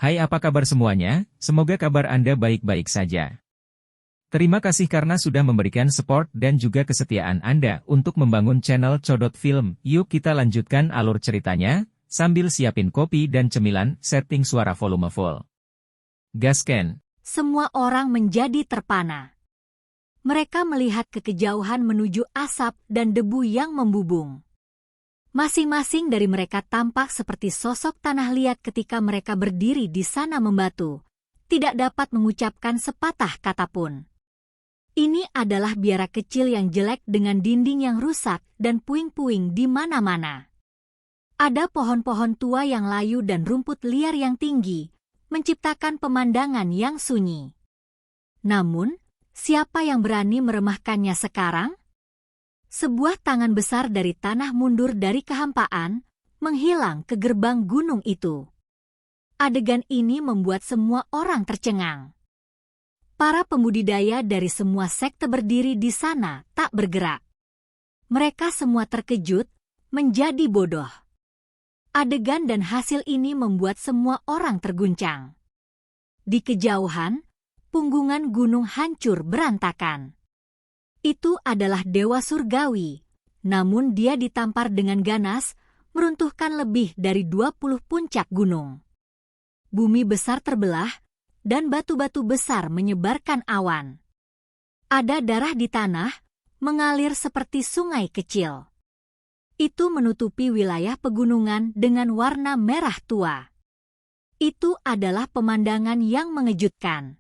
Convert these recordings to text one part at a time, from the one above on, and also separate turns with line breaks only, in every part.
Hai, apa kabar semuanya? Semoga kabar Anda baik-baik saja. Terima kasih karena sudah memberikan support dan juga kesetiaan Anda untuk membangun channel Codot Film. Yuk kita lanjutkan alur ceritanya, sambil siapin kopi dan cemilan, setting suara volume full. Gasken.
Semua orang menjadi terpana. Mereka melihat ke kejauhan menuju asap dan debu yang membubung. Masing-masing dari mereka tampak seperti sosok tanah liat ketika mereka berdiri di sana membatu, tidak dapat mengucapkan sepatah kata pun. Ini adalah biara kecil yang jelek dengan dinding yang rusak dan puing-puing di mana-mana. Ada pohon-pohon tua yang layu dan rumput liar yang tinggi, menciptakan pemandangan yang sunyi. Namun, siapa yang berani meremahkannya sekarang? Sebuah tangan besar dari tanah mundur dari kehampaan, menghilang ke gerbang gunung itu. Adegan ini membuat semua orang tercengang. Para pembudidaya dari semua sekte berdiri di sana tak bergerak. Mereka semua terkejut, menjadi bodoh. Adegan dan hasil ini membuat semua orang terguncang. Di kejauhan, punggungan gunung hancur berantakan. Itu adalah Dewa Surgawi, namun dia ditampar dengan ganas, meruntuhkan lebih dari 20 puncak gunung. Bumi besar terbelah, dan batu-batu besar menyebarkan awan. Ada darah di tanah, mengalir seperti sungai kecil. Itu menutupi wilayah pegunungan dengan warna merah tua. Itu adalah pemandangan yang mengejutkan.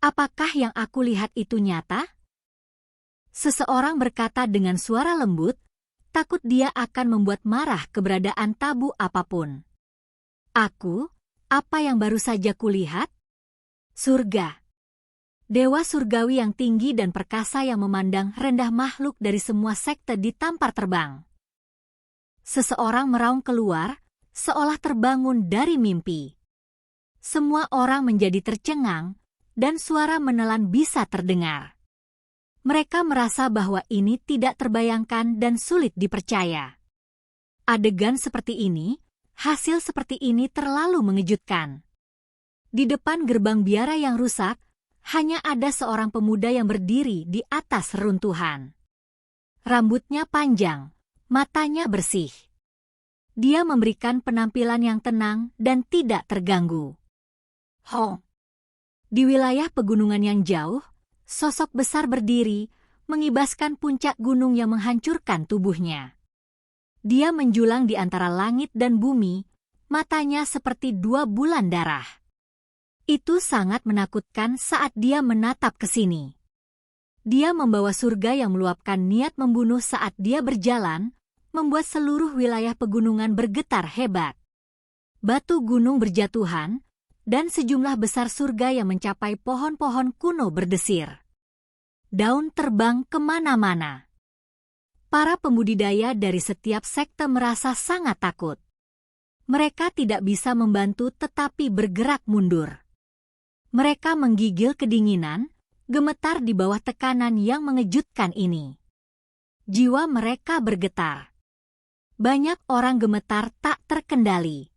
Apakah yang aku lihat itu nyata? Seseorang berkata dengan suara lembut, takut dia akan membuat marah keberadaan tabu apapun. Apa yang baru saja kulihat? Surga. Dewa surgawi yang tinggi dan perkasa yang memandang rendah makhluk dari semua sekte ditampar terbang. Seseorang meraung keluar, seolah terbangun dari mimpi. Semua orang menjadi tercengang, dan suara menelan bisa terdengar. Mereka merasa bahwa ini tidak terbayangkan dan sulit dipercaya. Adegan seperti ini, hasil seperti ini terlalu mengejutkan. Di depan gerbang biara yang rusak, hanya ada seorang pemuda yang berdiri di atas reruntuhan. Rambutnya panjang, matanya bersih. Dia memberikan penampilan yang tenang dan tidak terganggu. Di wilayah pegunungan yang jauh, sosok besar berdiri, mengibaskan puncak gunung yang menghancurkan tubuhnya. Dia menjulang di antara langit dan bumi, matanya seperti 2 bulan darah. Itu sangat menakutkan saat dia menatap ke sini. Dia membawa surga yang meluapkan niat membunuh saat dia berjalan, membuat seluruh wilayah pegunungan bergetar hebat. Batu gunung berjatuhan, dan sejumlah besar surga yang mencapai pohon-pohon kuno berdesir. Daun terbang kemana-mana. Para pembudidaya dari setiap sekte merasa sangat takut. Mereka tidak bisa membantu tetapi bergerak mundur. Mereka menggigil kedinginan, gemetar di bawah tekanan yang mengejutkan ini. Jiwa mereka bergetar. Banyak orang gemetar tak terkendali.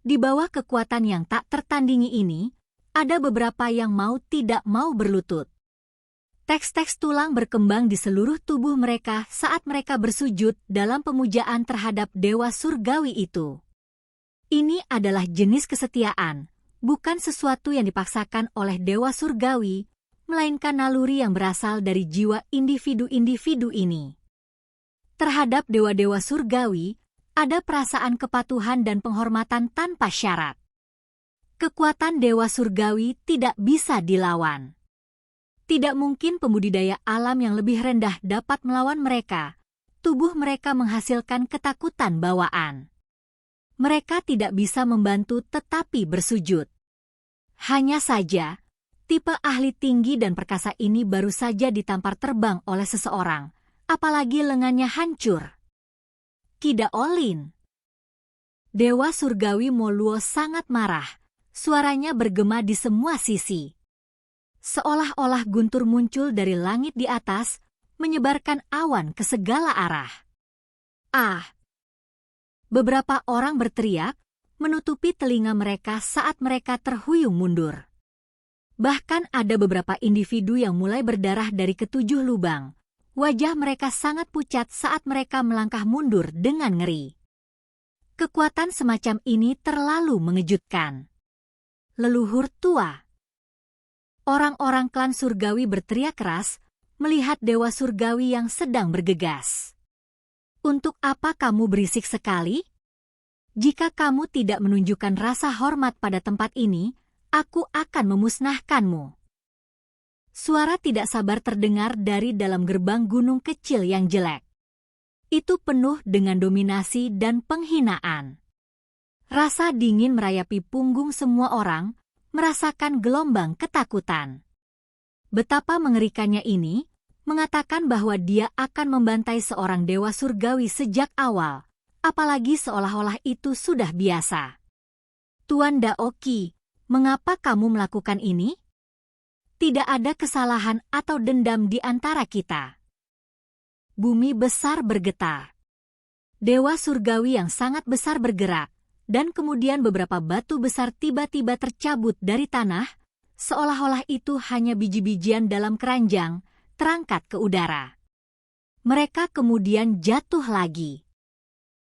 Di bawah kekuatan yang tak tertandingi ini, ada beberapa yang mau tidak mau berlutut. Teks-teks tulang berkembang di seluruh tubuh mereka saat mereka bersujud dalam pemujaan terhadap Dewa Surgawi itu. Ini adalah jenis kesetiaan, bukan sesuatu yang dipaksakan oleh Dewa Surgawi, melainkan naluri yang berasal dari jiwa individu-individu ini. Terhadap dewa-dewa surgawi, ada perasaan kepatuhan dan penghormatan tanpa syarat. Kekuatan Dewa Surgawi tidak bisa dilawan. Tidak mungkin pembudidaya alam yang lebih rendah dapat melawan mereka. Tubuh mereka menghasilkan ketakutan bawaan. Mereka tidak bisa membantu tetapi bersujud. Hanya saja, tipe ahli tinggi dan perkasa ini baru saja ditampar terbang oleh seseorang, apalagi lengannya hancur. Kida Olin. Dewa Surgawi Moluo sangat marah, suaranya bergema di semua sisi. Seolah-olah guntur muncul dari langit di atas, menyebarkan awan ke segala arah. Beberapa orang berteriak, menutupi telinga mereka saat mereka terhuyung mundur. Bahkan ada beberapa individu yang mulai berdarah dari ketujuh lubang. Wajah mereka sangat pucat saat mereka melangkah mundur dengan ngeri. Kekuatan semacam ini terlalu mengejutkan. Leluhur tua. Orang-orang klan surgawi berteriak keras, melihat dewa surgawi yang sedang bergegas. Untuk apa kamu berisik sekali? Jika kamu tidak menunjukkan rasa hormat pada tempat ini, aku akan memusnahkanmu. Suara tidak sabar terdengar dari dalam gerbang gunung kecil yang jelek. Itu penuh dengan dominasi dan penghinaan. Rasa dingin merayapi punggung semua orang, merasakan gelombang ketakutan. Betapa mengerikannya ini, mengatakan bahwa dia akan membantai seorang dewa surgawi sejak awal, apalagi seolah-olah itu sudah biasa. Tuan Daoki, mengapa kamu melakukan ini? Tidak ada kesalahan atau dendam di antara kita. Bumi besar bergetar. Dewa surgawi yang sangat besar bergerak, dan kemudian beberapa batu besar tiba-tiba tercabut dari tanah, seolah-olah itu hanya biji-bijian dalam keranjang, terangkat ke udara. Mereka kemudian jatuh lagi.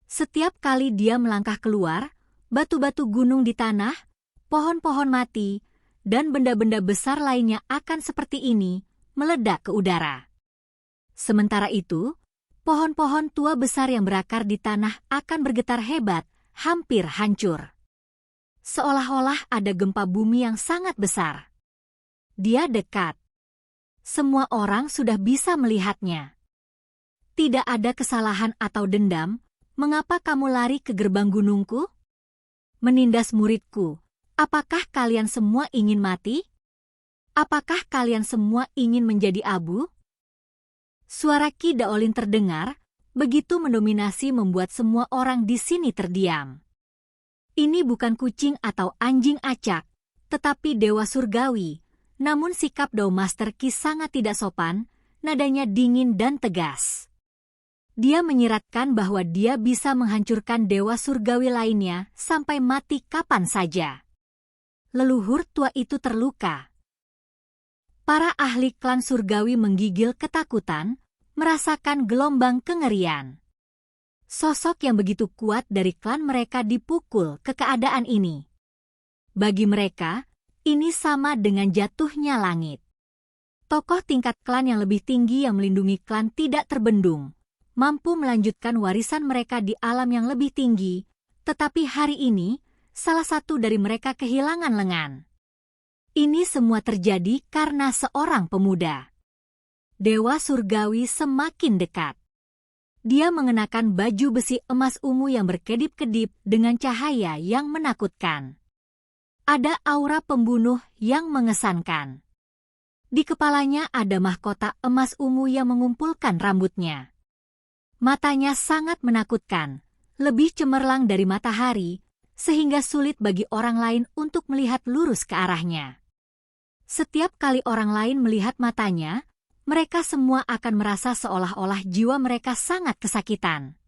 Setiap kali dia melangkah keluar, batu-batu gunung di tanah, pohon-pohon mati, dan benda-benda besar lainnya akan seperti ini, meledak ke udara. Sementara itu, pohon-pohon tua besar yang berakar di tanah akan bergetar hebat, hampir hancur. Seolah-olah ada gempa bumi yang sangat besar. Dia dekat. Semua orang sudah bisa melihatnya. Tidak ada kesalahan atau dendam. Mengapa kamu lari ke gerbang gunungku? Menindas muridku. Apakah kalian semua ingin mati? Apakah kalian semua ingin menjadi abu? Suara Ki Daolin terdengar, begitu mendominasi membuat semua orang di sini terdiam. Ini bukan kucing atau anjing acak, tetapi dewa surgawi. Namun sikap Dao Master Ki sangat tidak sopan, nadanya dingin dan tegas. Dia menyiratkan bahwa dia bisa menghancurkan dewa surgawi lainnya sampai mati kapan saja. Leluhur tua itu terluka. Para ahli klan surgawi menggigil ketakutan, merasakan gelombang kengerian. Sosok yang begitu kuat dari klan mereka dipukul ke keadaan ini. Bagi mereka, ini sama dengan jatuhnya langit. Tokoh tingkat klan yang lebih tinggi yang melindungi klan tidak terbendung, mampu melanjutkan warisan mereka di alam yang lebih tinggi, tetapi hari ini, salah satu dari mereka kehilangan lengan. Ini semua terjadi karena seorang pemuda. Dewa surgawi semakin dekat. Dia mengenakan baju besi emas ungu yang berkedip-kedip dengan cahaya yang menakutkan. Ada aura pembunuh yang mengesankan. Di kepalanya ada mahkota emas ungu yang mengumpulkan rambutnya. Matanya sangat menakutkan, lebih cemerlang dari matahari, sehingga sulit bagi orang lain untuk melihat lurus ke arahnya. Setiap kali orang lain melihat matanya, mereka semua akan merasa seolah-olah jiwa mereka sangat kesakitan.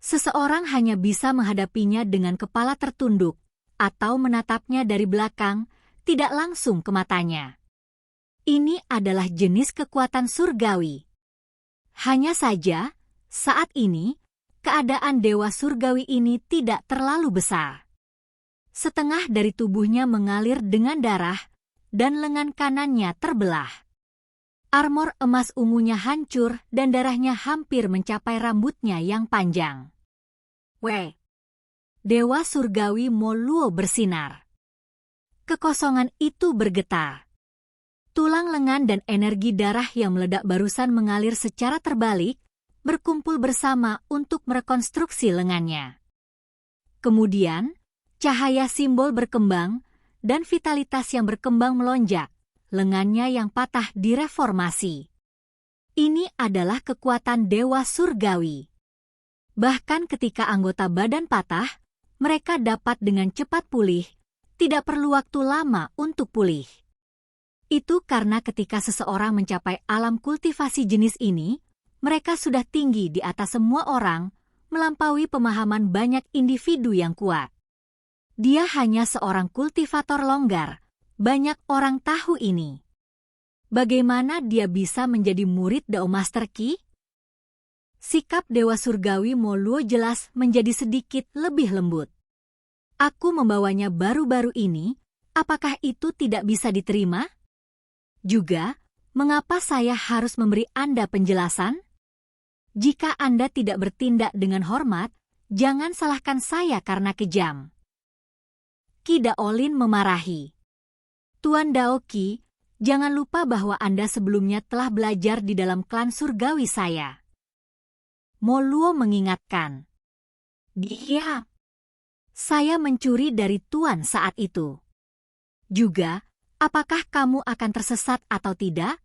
Seseorang hanya bisa menghadapinya dengan kepala tertunduk, atau menatapnya dari belakang, tidak langsung ke matanya. Ini adalah jenis kekuatan surgawi. Hanya saja, saat ini, keadaan dewa surgawi ini tidak terlalu besar. Setengah dari tubuhnya mengalir dengan darah, dan lengan kanannya terbelah. Armor emas ungunya hancur dan darahnya hampir mencapai rambutnya yang panjang. Weh! Dewa surgawi Moluo bersinar. Kekosongan itu bergetar. Tulang lengan dan energi darah yang meledak barusan mengalir secara terbalik, berkumpul bersama untuk merekonstruksi lengannya. Kemudian, cahaya simbol berkembang, dan vitalitas yang berkembang melonjak. Lengannya yang patah direformasi. Ini adalah kekuatan dewa surgawi. Bahkan ketika anggota badan patah, mereka dapat dengan cepat pulih, tidak perlu waktu lama untuk pulih. Itu karena ketika seseorang mencapai alam kultivasi jenis ini, mereka sudah tinggi di atas semua orang, melampaui pemahaman banyak individu yang kuat. Dia hanya seorang kultivator longgar. Banyak orang tahu ini. Bagaimana dia bisa menjadi murid Dao Master Qi? Sikap Dewa Surgawi Mo Luo jelas menjadi sedikit lebih lembut. Aku membawanya baru-baru ini, apakah itu tidak bisa diterima? Juga, mengapa saya harus memberi Anda penjelasan? Jika Anda tidak bertindak dengan hormat, jangan salahkan saya karena kejam. Qi Daolin memarahi. Tuan Dao Qi, jangan lupa bahwa Anda sebelumnya telah belajar di dalam klan surgawi saya. Mo Luo mengingatkan. Dia. Saya mencuri dari Tuan saat itu. Juga, apakah kamu akan tersesat atau tidak?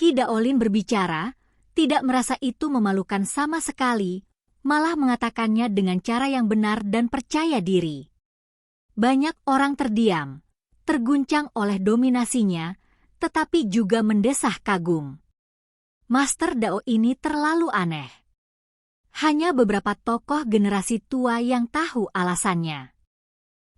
Qi Daolin berbicara, tidak merasa itu memalukan sama sekali, malah mengatakannya dengan cara yang benar dan percaya diri. Banyak orang terdiam, terguncang oleh dominasinya, tetapi juga mendesah kagum. Master Dao ini terlalu aneh. Hanya beberapa tokoh generasi tua yang tahu alasannya.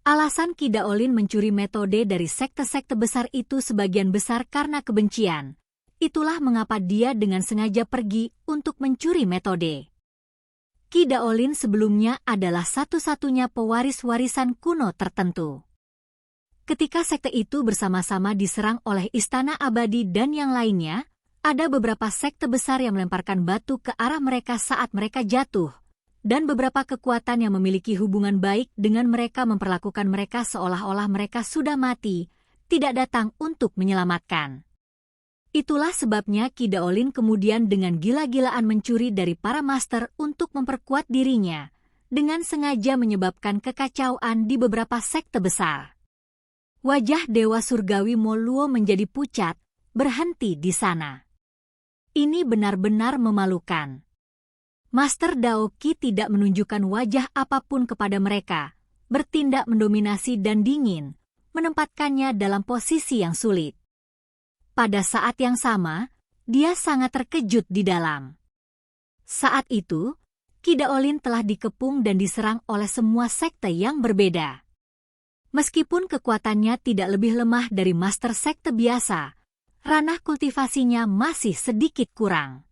Alasan Qi Daolin mencuri metode dari sekte-sekte besar itu sebagian besar karena kebencian. Itulah mengapa dia dengan sengaja pergi untuk mencuri metode. Qi Daolin sebelumnya adalah satu-satunya pewaris warisan kuno tertentu. Ketika sekte itu bersama-sama diserang oleh Istana Abadi dan yang lainnya, ada beberapa sekte besar yang melemparkan batu ke arah mereka saat mereka jatuh, dan beberapa kekuatan yang memiliki hubungan baik dengan mereka memperlakukan mereka seolah-olah mereka sudah mati, tidak datang untuk menyelamatkan. Itulah sebabnya Qi Daolin kemudian dengan gila-gilaan mencuri dari para master untuk memperkuat dirinya, dengan sengaja menyebabkan kekacauan di beberapa sekte besar. Wajah Dewa Surgawi Mo Luo menjadi pucat, berhenti di sana. Ini benar-benar memalukan. Master Dao Qi tidak menunjukkan wajah apapun kepada mereka, bertindak mendominasi dan dingin, menempatkannya dalam posisi yang sulit. Pada saat yang sama, dia sangat terkejut di dalam. Saat itu, Qi Daolin telah dikepung dan diserang oleh semua sekte yang berbeda. Meskipun kekuatannya tidak lebih lemah dari master sekte biasa, ranah kultivasinya masih sedikit kurang.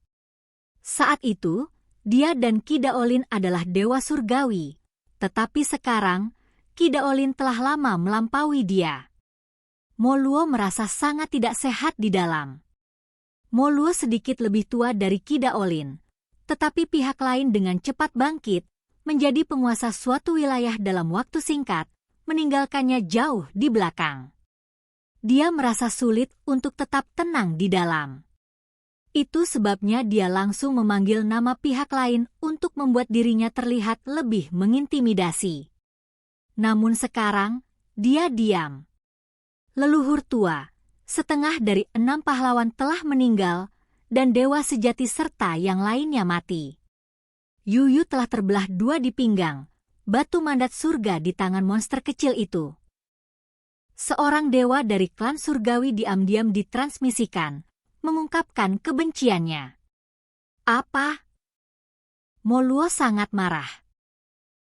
Saat itu, dia dan Qi Daolin adalah dewa surgawi, tetapi sekarang, Qi Daolin telah lama melampaui dia. Mo Luo merasa sangat tidak sehat di dalam. Mo Luo sedikit lebih tua dari Qi Daolin, tetapi pihak lain dengan cepat bangkit, menjadi penguasa suatu wilayah dalam waktu singkat, meninggalkannya jauh di belakang. Dia merasa sulit untuk tetap tenang di dalam. Itu sebabnya dia langsung memanggil nama pihak lain untuk membuat dirinya terlihat lebih mengintimidasi. Namun sekarang, dia diam. Leluhur tua, setengah dari 6 pahlawan telah meninggal, dan dewa sejati serta yang lainnya mati. Yuyu telah terbelah 2 di pinggang, batu mandat surga di tangan monster kecil itu. Seorang dewa dari klan surgawi diam-diam ditransmisikan, mengungkapkan kebenciannya. Apa? Mo Luo sangat marah.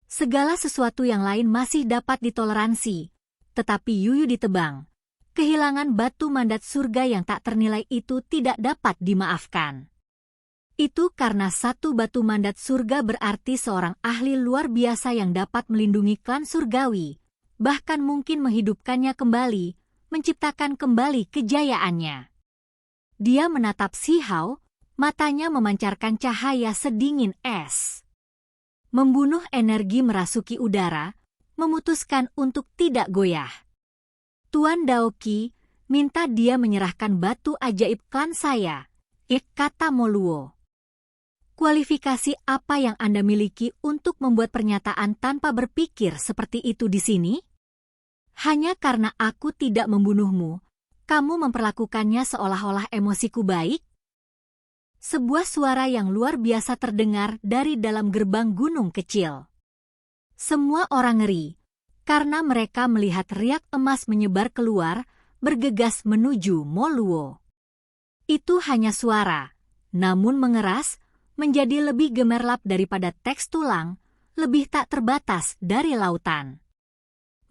Segala sesuatu yang lain masih dapat ditoleransi, tetapi Yuyu ditebang. Kehilangan batu mandat surga yang tak ternilai itu tidak dapat dimaafkan. Itu karena satu batu mandat surga berarti seorang ahli luar biasa yang dapat melindungi klan surgawi, bahkan mungkin menghidupkannya kembali, menciptakan kembali kejayaannya. Dia menatap Si Hao, matanya memancarkan cahaya sedingin es. Membunuh energi merasuki udara, memutuskan untuk tidak goyah. Tuan Dao Qi, minta dia menyerahkan batu ajaib klan saya, kata Mo Luo. Kualifikasi apa yang Anda miliki untuk membuat pernyataan tanpa berpikir seperti itu di sini? Hanya karena aku tidak membunuhmu, kamu memperlakukannya seolah-olah emosiku baik? Sebuah suara yang luar biasa terdengar dari dalam gerbang gunung kecil. Semua orang ngeri, karena mereka melihat riak emas menyebar keluar, bergegas menuju Mo Luo. Itu hanya suara, namun mengeras, menjadi lebih gemerlap daripada teks tulang, lebih tak terbatas dari lautan.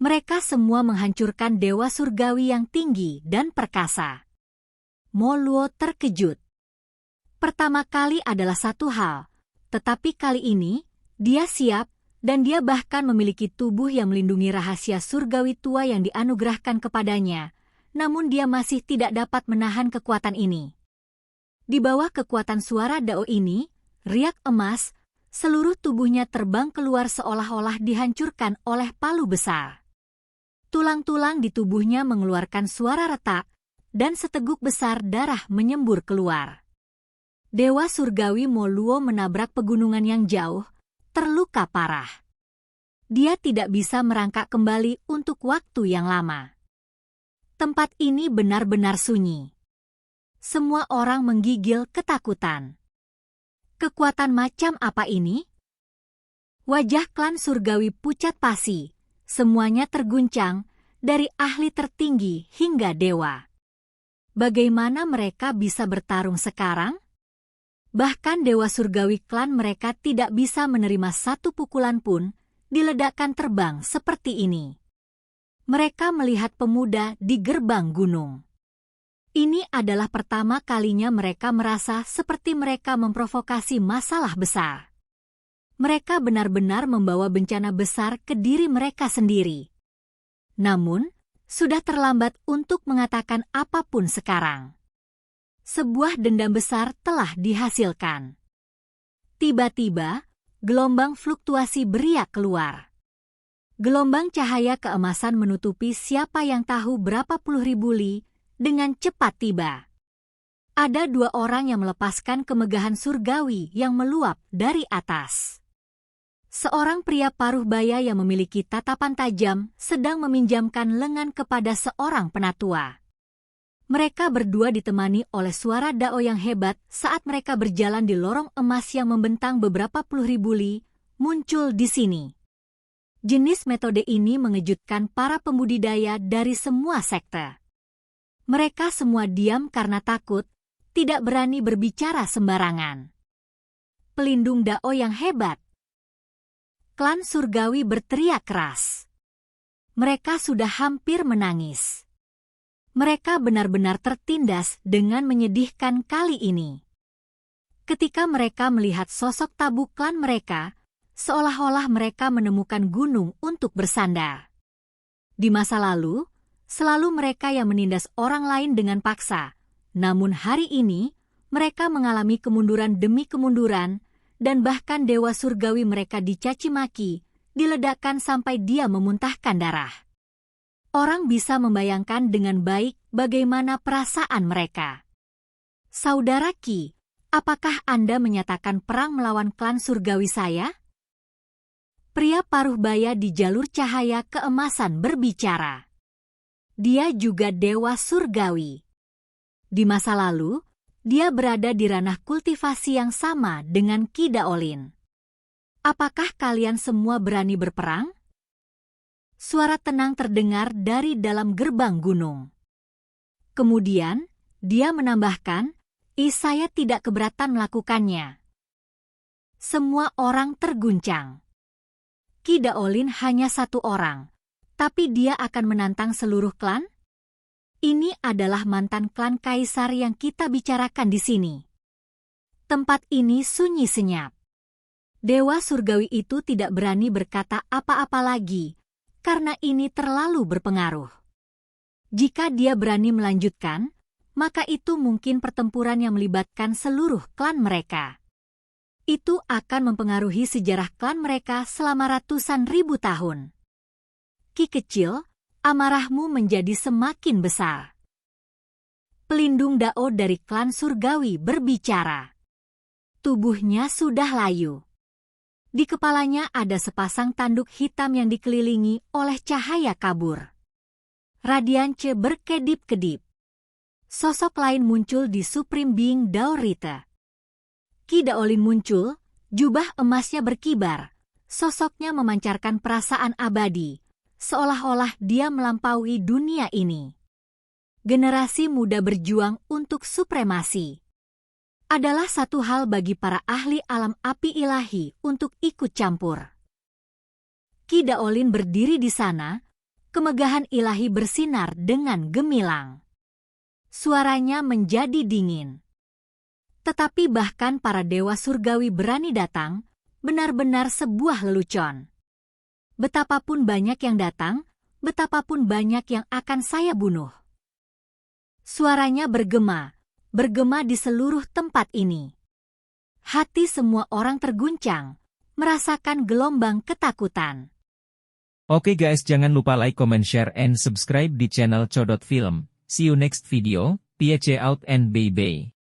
Mereka semua menghancurkan dewa surgawi yang tinggi dan perkasa. Mo Luo terkejut. Pertama kali adalah satu hal, tetapi kali ini, dia siap, dan dia bahkan memiliki tubuh yang melindungi rahasia surgawi tua yang dianugerahkan kepadanya, namun dia masih tidak dapat menahan kekuatan ini. Di bawah kekuatan suara Dao ini, riak emas, seluruh tubuhnya terbang keluar seolah-olah dihancurkan oleh palu besar. Tulang-tulang di tubuhnya mengeluarkan suara retak, dan seteguk besar darah menyembur keluar. Dewa surgawi Mo Luo menabrak pegunungan yang jauh, terluka parah. Dia tidak bisa merangkak kembali untuk waktu yang lama. Tempat ini benar-benar sunyi. Semua orang menggigil ketakutan. Kekuatan macam apa ini? Wajah klan surgawi pucat pasi. Semuanya terguncang, dari ahli tertinggi hingga dewa. Bagaimana mereka bisa bertarung sekarang? Bahkan dewa surgawi klan mereka tidak bisa menerima satu pukulan pun, diledakkan terbang seperti ini. Mereka melihat pemuda di gerbang gunung. Ini adalah pertama kalinya mereka merasa seperti mereka memprovokasi masalah besar. Mereka benar-benar membawa bencana besar ke diri mereka sendiri. Namun, sudah terlambat untuk mengatakan apapun sekarang. Sebuah dendam besar telah dihasilkan. Tiba-tiba, gelombang fluktuasi beriak keluar. Gelombang cahaya keemasan menutupi siapa yang tahu berapa puluh ribu li dengan cepat tiba. Ada dua orang yang melepaskan kemegahan surgawi yang meluap dari atas. Seorang pria paruh baya yang memiliki tatapan tajam sedang meminjamkan lengan kepada seorang penatua. Mereka berdua ditemani oleh suara Dao yang hebat saat mereka berjalan di lorong emas yang membentang beberapa puluh ribu li, muncul di sini. Jenis metode ini mengejutkan para pembudidaya dari semua sekte. Mereka semua diam karena takut, tidak berani berbicara sembarangan. Pelindung Dao yang hebat. Klan surgawi berteriak keras. Mereka sudah hampir menangis. Mereka benar-benar tertindas dengan menyedihkan kali ini. Ketika mereka melihat sosok tabu klan mereka, seolah-olah mereka menemukan gunung untuk bersandar. Di masa lalu, selalu mereka yang menindas orang lain dengan paksa. Namun hari ini, mereka mengalami kemunduran demi kemunduran, dan bahkan dewa surgawi mereka dicaci maki, diledakkan sampai dia memuntahkan darah. Orang bisa membayangkan dengan baik bagaimana perasaan mereka. Saudara Qi, apakah Anda menyatakan perang melawan klan surgawi saya? Pria paruh baya di jalur cahaya keemasan berbicara. Dia juga dewa surgawi. Di masa lalu, dia berada di ranah kultivasi yang sama dengan Qi Daolin. Apakah kalian semua berani berperang? Suara tenang terdengar dari dalam gerbang gunung. Kemudian, dia menambahkan, saya tidak keberatan melakukannya. Semua orang terguncang. Qi Daolin hanya satu orang, tapi dia akan menantang seluruh klan? Ini adalah mantan klan kaisar yang kita bicarakan di sini. Tempat ini sunyi senyap. Dewa surgawi itu tidak berani berkata apa-apa lagi, karena ini terlalu berpengaruh. Jika dia berani melanjutkan, maka itu mungkin pertempuran yang melibatkan seluruh klan mereka. Itu akan mempengaruhi sejarah klan mereka selama ratusan ribu tahun. Qi kecil, amarahmu menjadi semakin besar. Pelindung Dao dari klan surgawi berbicara. Tubuhnya sudah layu. Di kepalanya ada sepasang tanduk hitam yang dikelilingi oleh cahaya kabur. Radiance berkedip-kedip. Sosok lain muncul di Supreme Being Dao Rite. Qi Daolin muncul, jubah emasnya berkibar. Sosoknya memancarkan perasaan abadi, seolah-olah dia melampaui dunia ini. Generasi muda berjuang untuk supremasi. Adalah satu hal bagi para ahli alam api ilahi untuk ikut campur. Qi Daolin berdiri di sana, kemegahan ilahi bersinar dengan gemilang. Suaranya menjadi dingin. Tetapi bahkan para dewa surgawi berani datang, benar-benar sebuah lelucon. Betapapun banyak yang datang, betapapun banyak yang akan saya bunuh. Suaranya bergema di seluruh tempat ini. Hati semua orang terguncang, merasakan gelombang ketakutan.
Oke guys, jangan lupa like, comment, share, and subscribe di channel Codot Film. See you next video, peace out and bye-bye.